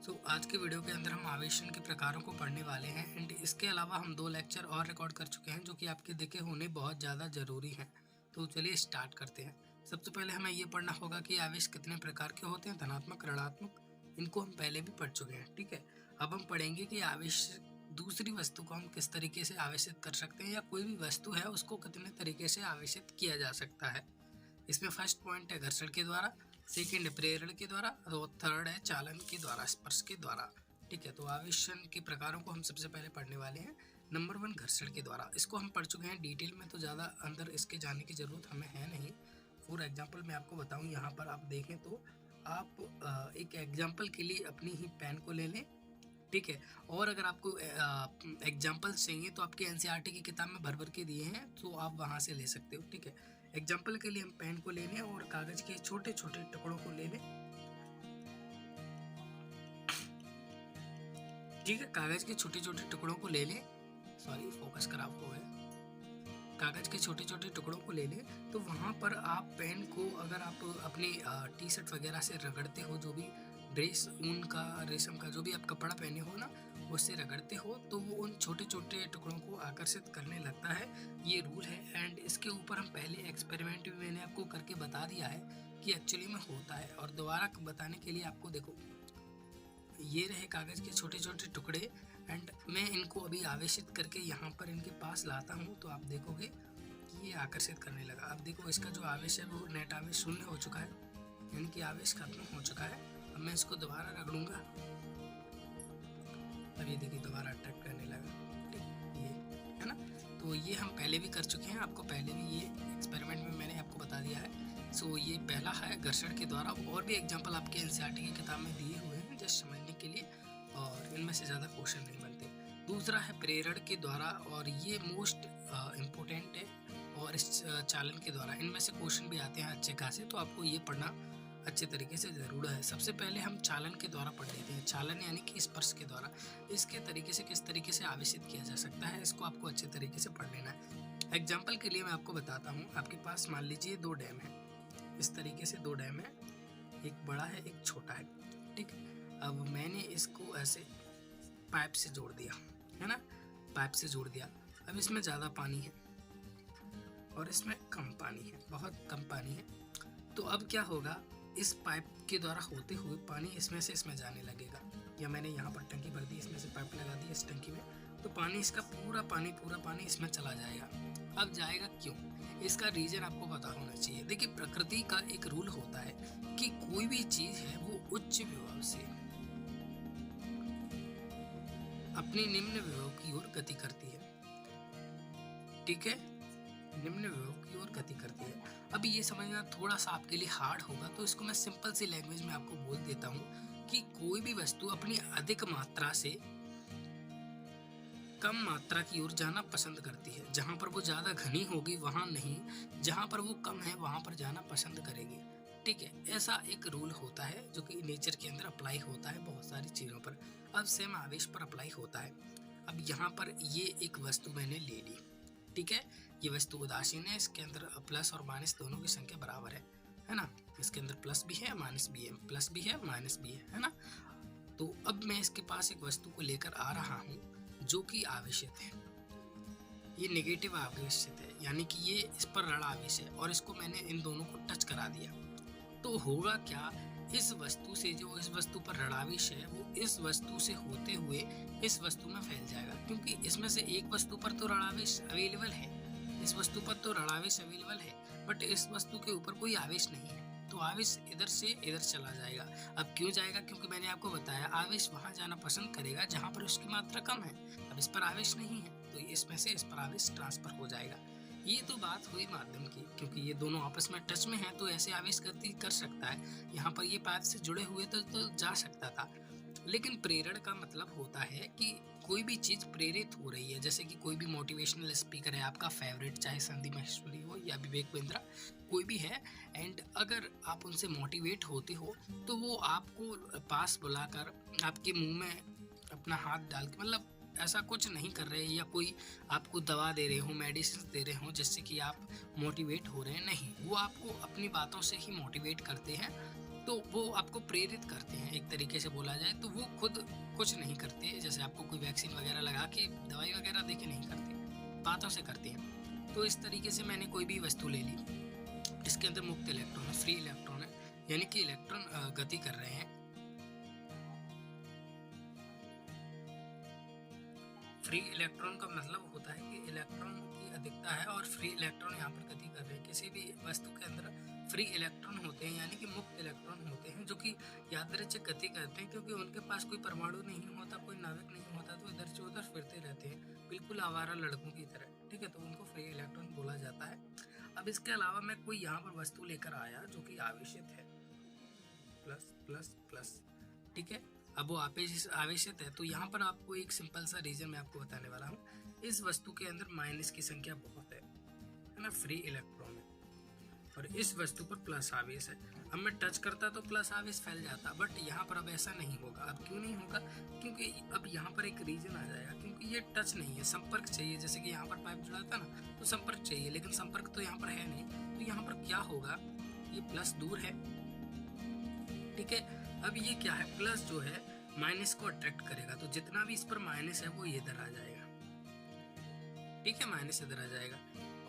आज के वीडियो के अंदर हम आवेशन के प्रकारों को पढ़ने वाले हैं एंड इसके अलावा हम 2 लेक्चर और रिकॉर्ड कर चुके हैं जो कि आपके देखे होने बहुत ज़्यादा ज़रूरी हैं। तो चलिए स्टार्ट करते हैं। सबसे पहले हमें ये पढ़ना होगा कि आवेश कितने प्रकार के होते हैं, धनात्मक, ऋणात्मक। इनको हम पहले भी पढ़ चुके हैं, ठीक है। अब हम पढ़ेंगे कि आवेश दूसरी वस्तु को हम किस तरीके से आवेशित कर सकते हैं या कोई भी वस्तु है उसको कितने तरीके से आवेशित किया जा सकता है। इसमें फर्स्ट पॉइंट है घर्षण के द्वारा, सेकंड है प्रेरण के द्वारा और थर्ड है चालन के द्वारा, स्पर्श के द्वारा, ठीक है। तो आवेशन के प्रकारों को हम सबसे पहले पढ़ने वाले हैं। नंबर 1 घर्षण के द्वारा, इसको हम पढ़ चुके हैं डिटेल में, तो ज़्यादा अंदर इसके जाने की ज़रूरत हमें है नहीं। फॉर एग्जाम्पल मैं आपको बताऊं, यहाँ पर आप देखें तो आप एक एग्जाम्पल के लिए अपनी ही पेन को ले लें, ठीक है। और अगर आपको एग्जाम्पल चाहिए तो आपके एनसीईआरटी की किताब में भर के दिए हैं, तो आप वहाँ से ले सकते हो, ठीक है। एग्जाम्पल के लिए हम पेन को ले लें और कागज के छोटे छोटे टुकड़ों को ले लें, ठीक है। कागज के छोटे छोटे टुकड़ों को ले लें, सॉरी फोकस खराब हो गया। कागज के छोटे छोटे टुकड़ों को ले लें, तो वहाँ पर आप पेन को अगर आप अपनी टी शर्ट वगैरह से रगड़ते हो, जो भी ड्रेस, ऊन का, रेशम का, जो भी आप कपड़ा पहने हो ना, उससे रगड़ते हो तो वो उन छोटे छोटे टुकड़ों को आकर्षित करने लगता है। ये रूल है एंड इसके ऊपर हम पहले एक्सपेरिमेंट भी मैंने आपको करके बता दिया है कि एक्चुअली में होता है। और दोबारा बताने के लिए आपको देखो, ये रहे कागज के छोटे छोटे टुकड़े एंड मैं इनको अभी आवेशित करके यहाँ पर इनके पास लाता हूँ, तो आप देखोगे कि ये आकर्षित करने लगा। अब देखो इसका जो आवेश है वो नेट आवेश 0 हो चुका है, यानी कि आवेश खत्म हो चुका है। अब मैं इसको दोबारा रगड़ूंगा, अब ये देखिए दोबारा अट्रैक्ट करने लगा, ठीक, ये है ना। तो ये हम पहले भी कर चुके हैं, आपको पहले भी ये एक्सपेरिमेंट में मैंने आपको बता दिया है। ये पहला है घर्षण के द्वारा। और भी एग्जाम्पल आपके एनसीईआरटी की किताब में दिए हुए हैं जस्ट समझने के लिए, और इनमें से ज़्यादा क्वेश्चन नहीं बनते। दूसरा है प्रेरण के द्वारा, और ये मोस्ट इम्पोर्टेंट है, और इस चालन के द्वारा। इनमें से क्वेश्चन भी आते हैं अच्छे खासे, तो आपको ये पढ़ना अच्छे तरीके से ज़रूर है। सबसे पहले हम चालन के द्वारा पढ़ लेते हैं। चालन यानी कि स्पर्श के द्वारा, इसके तरीके से किस तरीके से आवेशित किया जा सकता है, इसको आपको अच्छे तरीके से पढ़ लेना है। एग्जाम्पल के लिए मैं आपको बताता हूँ, आपके पास मान लीजिए 2 डैम है, इस तरीके से 2 डैम है, एक बड़ा है एक छोटा है, ठीक। अब मैंने इसको ऐसे पाइप से जोड़ दिया, है ना, पाइप से जोड़ दिया। अब इसमें ज़्यादा पानी है और इसमें कम पानी है, बहुत कम पानी है। तो अब क्या होगा, इस पाइप के द्वारा होते हुए पानी इसमें से इसमें जाने लगेगा। या मैंने यहाँ पर टंकी भर दी, इसमें से पाइप लगा दी इस टंकी में, तो पानी इसका पूरा पानी इसमें चला जाएगा। अब जाएगा क्यों, इसका रीजन आपको पता होना चाहिए। देखिए प्रकृति का एक रूल होता है कि कोई भी चीज है वो उच्च विभव से अपनी निम्न विभव की ओर गति करती है, ठीक है, निम्न विभव की ओर गति करती है। अभी ये समझना थोड़ा सा आपके लिए हार्ड होगा, तो इसको मैं सिंपल सी लैंग्वेज में आपको बोल देता हूँ कि कोई भी वस्तु अपनी अधिक मात्रा से कम मात्रा की ओर जाना पसंद करती है। जहां पर वो ज्यादा घनी होगी वहां नहीं, जहां पर वो कम है वहां पर जाना पसंद करेगी, ठीक है। ऐसा एक रूल होता है जो कि नेचर के अंदर अप्लाई होता है बहुत सारी चीजों पर। अब सेम आवेश पर अप्लाई होता है। अब यहाँ पर ये एक वस्तु मैंने ले ली, ठीक है। ये वस्तु उदासीन है, इसके अंदर प्लस और माइनस दोनों की संख्या बराबर है ना। इसके अंदर प्लस भी है माइनस भी है, प्लस भी है माइनस भी है ना। तो अब मैं इसके पास एक वस्तु को लेकर आ रहा हूँ जो कि आवेशित है, ये नेगेटिव आवेशित है, यानी कि ये इस पर ऋण आवेश है, और इसको मैंने इन दोनों को टच करा दिया। तो होगा क्या, इस वस्तु से जो इस वस्तु पर ऋणावेश है वो इस वस्तु से होते हुए इस वस्तु में फैल जाएगा, क्योंकि इसमें से एक वस्तु पर तो ऋणावेश अवेलेबल है, इस वस्तु पर तो ऋणावेश अवेलेबल है, बट इस वस्तु के ऊपर कोई आवेश नहीं है, तो आवेश इधर से इधर चला जाएगा। अब क्यों जाएगा, क्योंकि मैंने आपको बताया आवेश वहां जाना पसंद करेगा जहां पर उसकी मात्रा कम है। अब इस पर आवेश नहीं है तो इसमें से इस पर आवेश ट्रांसफर हो जाएगा। ये तो बात हुई माध्यम की, क्योंकि ये दोनों आपस में टच में हैं तो ऐसे आवेश गति कर सकता है। यहाँ पर ये पाइप से जुड़े हुए तो जा सकता था। लेकिन प्रेरण का मतलब होता है कि कोई भी चीज प्रेरित हो रही है, जैसे कि कोई भी मोटिवेशनल स्पीकर है आपका फेवरेट, चाहे संदीप माहेश्वरी हो या विवेक बिंद्रा, कोई भी है, एंड अगर आप उनसे मोटिवेट होते हो तो वो आपको पास बुलाकर आपके मुंह में अपना हाथ डाल के, मतलब ऐसा कुछ नहीं कर रहे या कोई आपको दवा दे रहे हो, मेडिसिन दे रहे हो जिससे कि आप मोटिवेट हो रहे हैं, नहीं, वो आपको अपनी बातों से ही मोटिवेट करते हैं तो वो आपको प्रेरित करते हैं, एक तरीके से बोला जाए तो वो खुद कुछ नहीं करते। जैसे आपको कोई वैक्सीन वगैरह लगा के दवाई वगैरह दे के नहीं करते, बातों से करते हैं। तो इस तरीके से मैंने कोई भी वस्तु ले ली, इसके अंदर मुक्त इलेक्ट्रॉन है, फ्री इलेक्ट्रॉन है, यानी कि इलेक्ट्रॉन गति कर रहे हैं। फ्री इलेक्ट्रॉन का मतलब होता है कि इलेक्ट्रॉन की अधिकता है और फ्री इलेक्ट्रॉन यहाँ पर गति कर रहे हैं। किसी भी वस्तु के अंदर फ्री इलेक्ट्रॉन होते हैं, यानी कि मुक्त इलेक्ट्रॉन होते हैं, जो कि यादृच्छिक गति करते हैं, क्योंकि उनके पास कोई परमाणु नहीं होता, कोई नाभिक नहीं होता, तो इधर से उधर फिरते रहते हैं, बिल्कुल आवारा लड़कों की तरह। ठीक है, तो उनको फ्री इलेक्ट्रॉन बोला जाता है। अब इसके अलावा मैं कोई यहाँ पर वस्तु लेकर आया जो कि आवेशित है, प्लस प्लस प्लस। ठीक है, अब वो आवेशित है, तो यहाँ पर आपको एक सिंपल सा रीजन मैं आपको बताने वाला हूँ। इस वस्तु के अंदर माइनस की संख्या बहुत है ना, फ्री इलेक्ट्रॉन है, और इस वस्तु पर प्लस आवेश है। अब मैं टच करता तो प्लस आवेश फैल जाता, बट यहाँ पर अब ऐसा नहीं होगा। अब क्यों नहीं होगा? क्योंकि अब यहाँ पर एक रीजन आ जाएगा, क्योंकि ये टच नहीं है, संपर्क चाहिए। जैसे कि यहाँ पर पाइप जुड़ा था ना, तो संपर्क चाहिए, लेकिन संपर्क तो यहाँ पर है नहीं। तो यहाँ पर क्या होगा, ये प्लस दूर है। ठीक है, अब ये क्या है, प्लस जो है माइनस को अट्रैक्ट करेगा, तो जितना भी इस पर माइनस है वो इधर आ जाएगा। ठीक है, माइनस इधर आ जाएगा,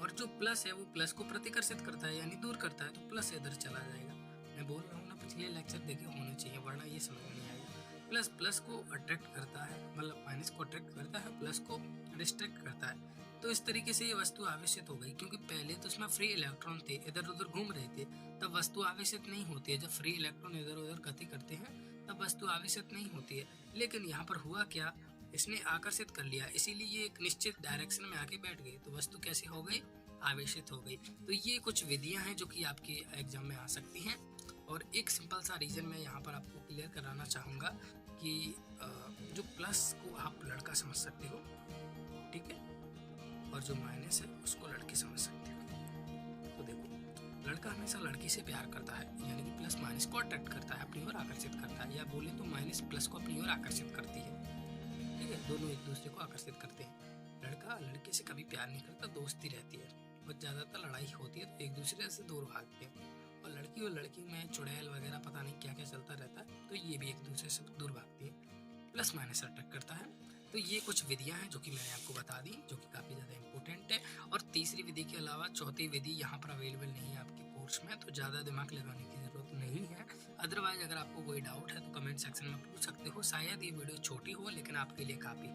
और जो प्लस है वो प्लस को प्रतिकर्षित करता है, यानी दूर करता है, तो प्लस इधर चला जाएगा। मैं बोल रहा हूँ ना, पिछले लेक्चर देखे होने चाहिए, वरना ये समझ में नहीं आएगा। प्लस प्लस को अट्रैक्ट करता है, मतलब माइनस को अट्रैक्ट करता है, प्लस को रिस्ट्रिक्ट करता है। तो इस तरीके से ये वस्तु आवेशित हो गई, क्योंकि पहले तो इसमें फ्री इलेक्ट्रॉन थे, इधर उधर घूम रहे थे, तब वस्तु आवेशित नहीं होती है। जब फ्री इलेक्ट्रॉन इधर उधर गति करते हैं तब वस्तु आवेशित नहीं होती है। लेकिन यहाँ पर हुआ क्या, इसने आकर्षित कर लिया, इसीलिए ये एक निश्चित डायरेक्शन में आके बैठ गई, तो वस्तु कैसी हो गई, आवेशित हो गई। तो ये कुछ विधियां हैं जो कि आपके एग्जाम में आ सकती हैं। और एक सिंपल सा रीजन मैं यहाँ पर आपको क्लियर कराना चाहूँगा कि जो प्लस को आप लड़का समझ सकते हो, ठीक है, और जो माइनस है उसको लड़की समझ सकते हो। तो देखो, लड़का हमेशा लड़की से प्यार करता है, यानी कि प्लस माइनस को अट्रैक्ट करता है, अपनी ओर आकर्षित करता है, या बोले तो माइनस प्लस को अपनी ओर आकर्षित करती है। ठीक है, दोनों एक दूसरे को आकर्षित करते हैं। लड़का लड़के से कभी प्यार नहीं करता, दोस्ती रहती है, बहुत ज़्यादातर लड़ाई होती है तो एक दूसरे से दूर भागते हैं। और लड़की में चुड़ैल वगैरह पता नहीं क्या क्या चलता रहता है, तो ये भी एक दूसरे से दूर भागती है। प्लस माइनस अट्रैक्ट करता है। तो ये कुछ विधियां हैं जो कि मैंने आपको बता दी, जो कि काफ़ी ज़्यादा इंपॉर्टेंट है। और तीसरी विधि के अलावा चौथी विधि यहाँ पर अवेलेबल नहीं है आपके कोर्स में, तो ज़्यादा दिमाग लगाने की ज़रूरत नहीं है। अदरवाइज अगर आपको कोई डाउट है तो कमेंट सेक्शन में पूछ सकते हो। शायद ये वीडियो छोटी हो, लेकिन आपके लिए काफ़ी